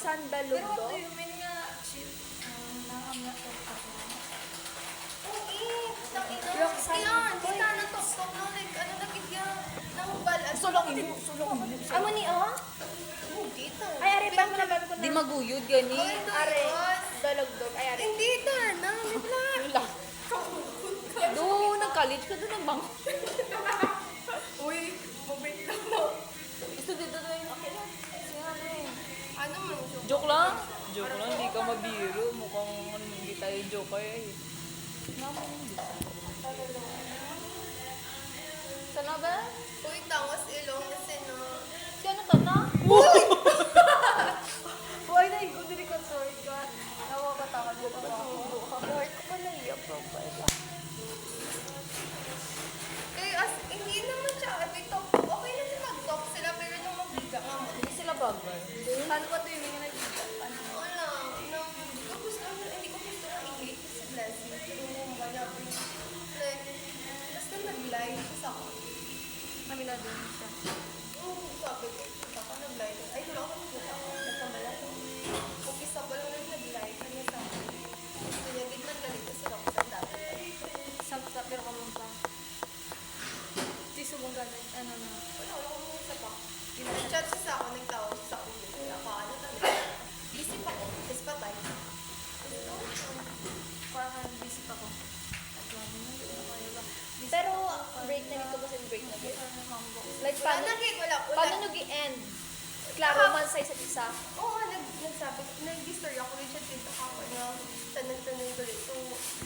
Sandalugdo. Pero yung may nga, shit, nakamla ko ako. Roxanne. Yan, di ta na tok-tok no, like, ano na kaya, nahubalan. Sulong ini. Amo ni oh? Dito. Ay, are ba mo na ba ko Di na? maguyod gani. Are, dalugdog. Ay, are. Hindi ta na, wala. Do, nag-college ka doon ng bang. Uy, mabait lang no. Ito dito na yung okay lang. Kasi ano eh. Ano man yung Joke lang. Joke lang, hindi ka mabiro. Mukhang hindi tayo joke eh. Sana ba? Uy, tangos ilong kasi no. Sino to na? Buhay na yung good record, God. Nawakatawan mo pa ako. Buhay ko pa naiyak profile. Eh, hindi naman siya, talk. Okay na siya mag-talk sila, pero nung magbiga nga mo. Hindi sila bagay. Paano ba ito yung mga nagkita? Wala, hindi ko gusto i-hate si Blessing. Pero nung wala, like, basta nag-live sa ako. Kami na din siya. Sabi ko, baka nag-live. Ay, wala ako nagkita ko. Nagkamalala. Kung isa pa lang nag-live, kanya sa akin. Gusto niya, di man ganito si Roxanne dati. Sampa, pero kamang pa. Tiso mong ganun. Ano na? Wala akong isa pa. Nag-chat siya sa ako, nagtawag siya sa ako. Kaya paano talaga? Busy pa ko. Busy pa tayo. Parang busy pa ko. At lagi na, hindi ko na kaya ba. Pero, break na dito kasi break na dito. Like, Wala paano, na, Kate. Wala. paano nyo i-end? Klaro man sa isa't isa. Oo, nagsabi. Nag-story ako rin siya dito ako na tanong-tanong ko rin. So,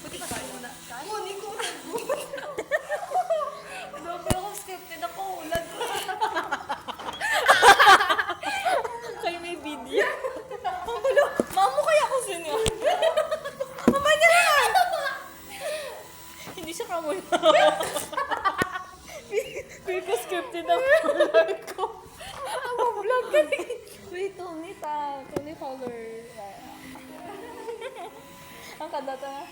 Buti kasi muna. Muni ko Grabe ako, scripted ako. Ulag ko. Kayo may video. Ang gulo. Mamo kaya ako sinyo. Mama niya naman. Hindi siya kamula. Feel ko scripted ang color ko. Ang vlog ka rin. Wait, Tony color. Ang kadata na.